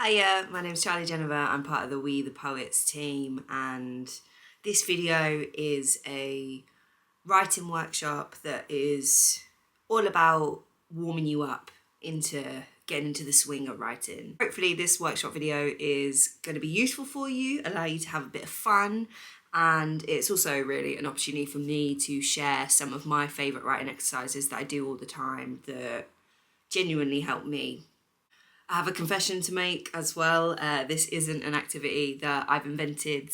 Hiya, my name's Charley Genever. I'm part of the We the Poets team, and this video is a writing workshop that is all about warming you up into getting into the swing of writing. Hopefully this workshop video is going to be useful for you, allow you to have a bit of fun, and it's also really an opportunity for me to share some of my favourite writing exercises that I do all the time that genuinely help me. I have a confession to make as well. This isn't an activity that I've invented.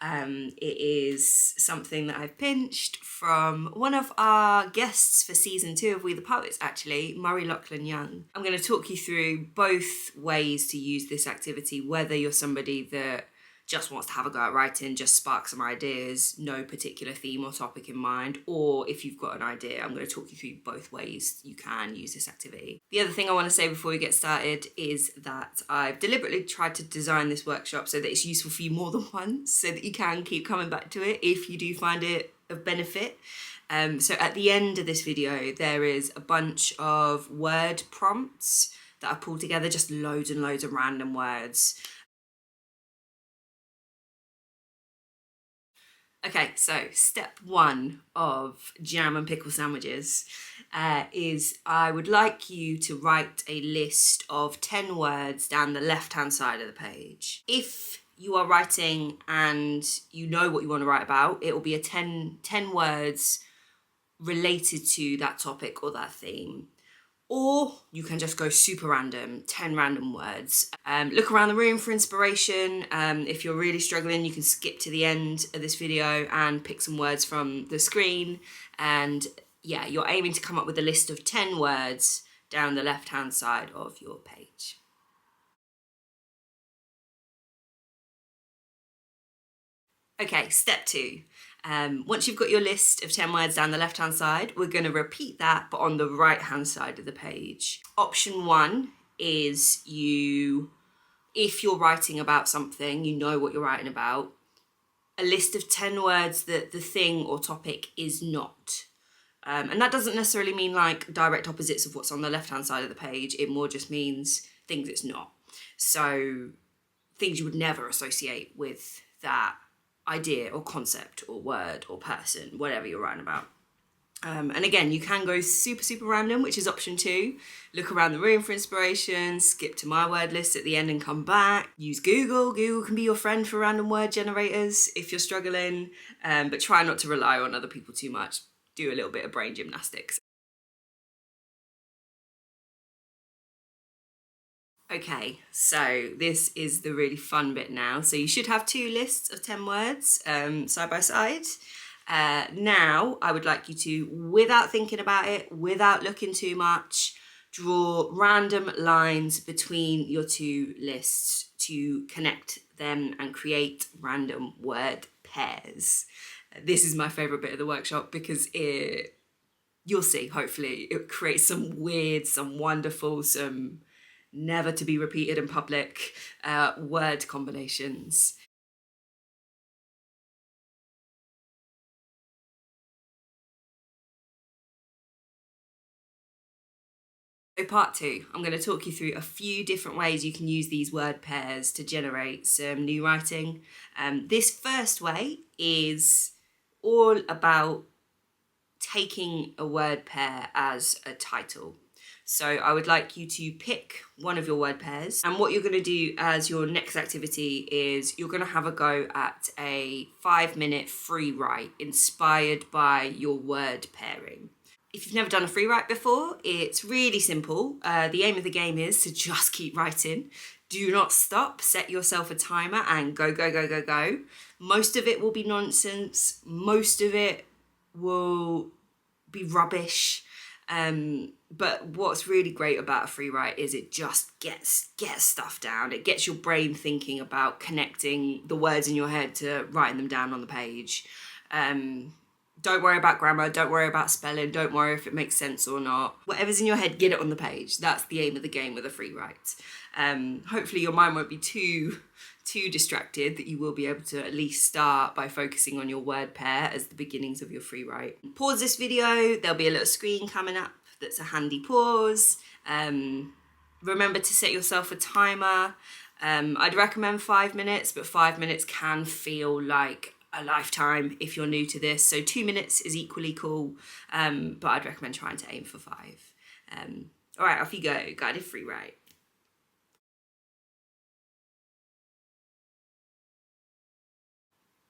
It is something that I've pinched from one of our guests for season 2 of We the Poets, actually, Murray Lachlan Young. I'm going to talk you through both ways to use this activity, whether you're somebody that just wants to have a go at writing, just spark some ideas, no particular theme or topic in mind, or if you've got an idea, I'm going to talk you through both ways you can use this activity. The other thing I want to say before we get started is that I've deliberately tried to design this workshop so that it's useful for you more than once, so that you can keep coming back to it if you do find it of benefit. So at the end of this video, there is a bunch of word prompts that I've pulled together, just loads and loads of random words. Okay, so step 1 of Jam and Pickle Sandwiches is I would like you to write a list of 10 words down the left-hand side of the page. If you are writing and you know what you want to write about, it will be a 10 words related to that topic or that theme. Or you can just go super random, 10 random words. Look around the room for inspiration. If you're really struggling, you can skip to the end of this video and pick some words from the screen. And yeah, you're aiming to come up with a list of 10 words down the left-hand side of your page. Okay, step 2. Once you've got your list of 10 words down the left-hand side, we're going to repeat that, but on the right-hand side of the page. Option 1 is if you're writing about something, you know what you're writing about, a list of 10 words that the thing or topic is not. And that doesn't necessarily mean like direct opposites of what's on the left-hand side of the page. It more just means things it's not. So things you would never associate with that idea or concept or word or person, whatever you're writing about. And again, you can go super random, which is option 2. Look around the room for inspiration, skip to my word list at the end and come back. Use Google. Google can be your friend for random word generators if you're struggling, but try not to rely on other people too much. Do a little bit of brain gymnastics. Okay, so this is the really fun bit now. So you should have 2 lists of 10 words side by side. Now I would like you to, without thinking about it, without looking too much, draw random lines between your 2 lists to connect them and create random word pairs. This is my favourite bit of the workshop because you'll see, hopefully, it creates some weird, some wonderful, some never to be repeated in public word combinations. So part 2, I'm going to talk you through a few different ways you can use these word pairs to generate some new writing. This first way is all about taking a word pair as a title. So I would like you to pick one of your word pairs, and what you're going to do as your next activity is you're going to have a go at a 5-minute free write inspired by your word pairing. If you've never done a free write before, it's really simple. The aim of the game is to just keep writing. Do not stop, set yourself a timer and go. Most of it will be nonsense. Most of it will be rubbish. But what's really great about a free write is it just gets stuff down. It gets your brain thinking about connecting the words in your head to writing them down on the page. Don't worry about grammar, don't worry about spelling, don't worry if it makes sense or not. Whatever's in your head, get it on the page. That's the aim of the game with a free write. Hopefully your mind won't be too distracted, that you will be able to at least start by focusing on your word pair as the beginnings of your free write. Pause this video, there'll be a little screen coming up that's a handy pause. Remember to set yourself a timer. I'd recommend 5 minutes, but 5 minutes can feel like a lifetime if you're new to this. So 2 minutes is equally cool, but I'd recommend trying to aim for 5. All right, off you go. Guided free write.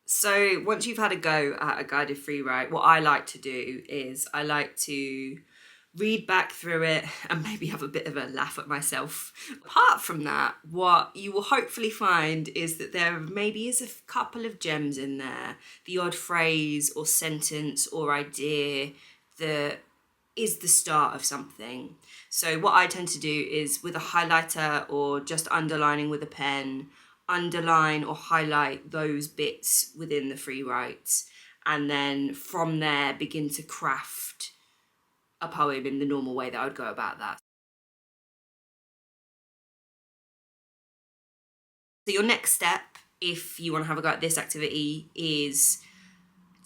So once you've had a go at a guided free write, what I like to do is I like to read back through it and maybe have a bit of a laugh at myself. Apart from that, what you will hopefully find is that there maybe is a couple of gems in there, the odd phrase or sentence or idea that is the start of something. So what I tend to do is with a highlighter or just underlining with a pen, underline or highlight those bits within the free writes, and then from there begin to craft a poem in the normal way that I would go about that. So your next step, if you want to have a go at this activity, is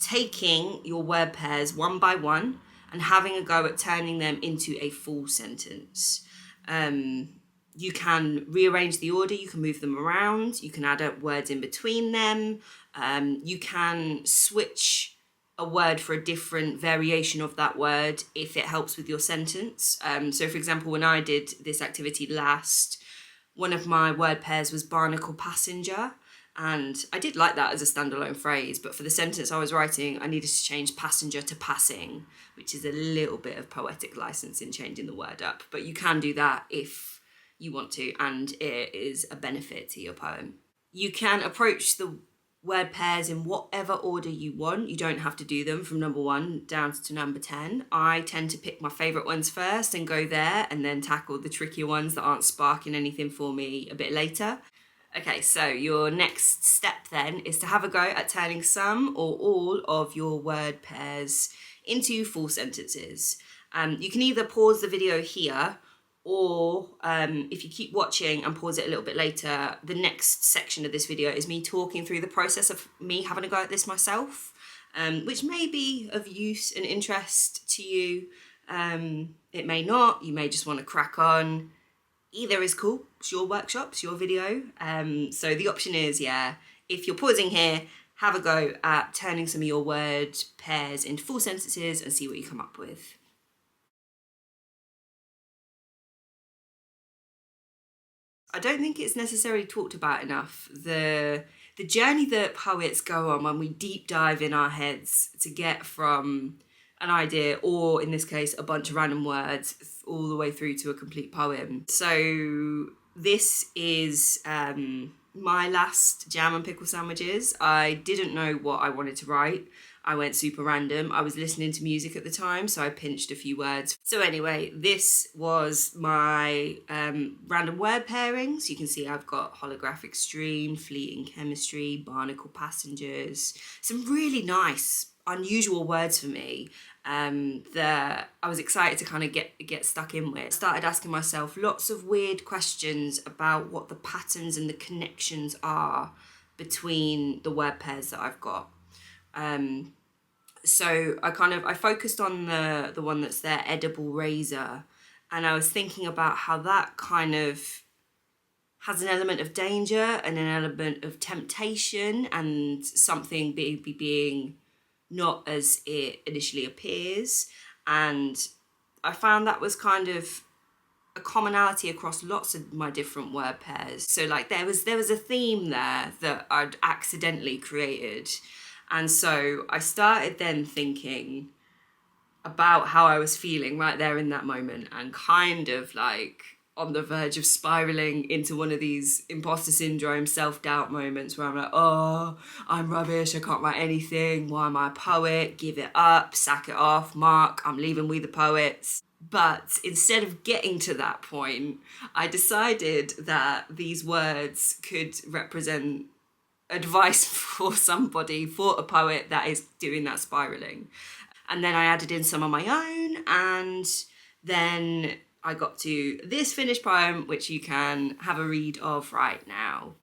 taking your word pairs one by one and having a go at turning them into a full sentence. You can rearrange the order, you can move them around, you can add up words in between them, you can switch a word for a different variation of that word if it helps with your sentence. So for example, when I did this activity last, one of my word pairs was barnacle passenger, and I did like that as a standalone phrase, but for the sentence I was writing, I needed to change passenger to passing, which is a little bit of poetic license in changing the word up, but you can do that if you want to, and it is a benefit to your poem. You can approach the word pairs in whatever order you want. You don't have to do them from number 1 down to number 10. I tend to pick my favourite ones first and go there, and then tackle the trickier ones that aren't sparking anything for me a bit later. Okay, so your next step then is to have a go at turning some or all of your word pairs into full sentences. You can either pause the video here, or if you keep watching and pause it a little bit later, the next section of this video is me talking through the process of me having a go at this myself, which may be of use and interest to you. It may not. You may just want to crack on. Either is cool. It's your workshop, it's your video. So the option is, if you're pausing here, have a go at turning some of your word pairs into full sentences and see what you come up with. I don't think it's necessarily talked about enough, the journey that poets go on when we deep dive in our heads to get from an idea, or in this case, a bunch of random words, all the way through to a complete poem. So this is my last Jam and Pickle Sandwiches. I didn't know what I wanted to write. I went super random. I was listening to music at the time, so I pinched a few words. So anyway, this was my random word pairings. You can see I've got holographic stream, fleeting chemistry, barnacle passengers, some really nice, unusual words for me that I was excited to kind of get stuck in with. I started asking myself lots of weird questions about what the patterns and the connections are between the word pairs that I've got. So I focused on the one that's there, edible razor, and I was thinking about how that kind of has an element of danger and an element of temptation and something being not as it initially appears. And I found that was kind of a commonality across lots of my different word pairs. So like there was a theme there that I'd accidentally created. And so I started then thinking about how I was feeling right there in that moment, and kind of like on the verge of spiraling into one of these imposter syndrome, self-doubt moments where I'm like, oh, I'm rubbish, I can't write anything, why am I a poet, give it up, sack it off, Mark, I'm leaving We the Poets. But instead of getting to that point, I decided that these words could represent advice for somebody, for a poet that is doing that spiraling. And then I added in some of my own, and then I got to this finished poem, which you can have a read of right now.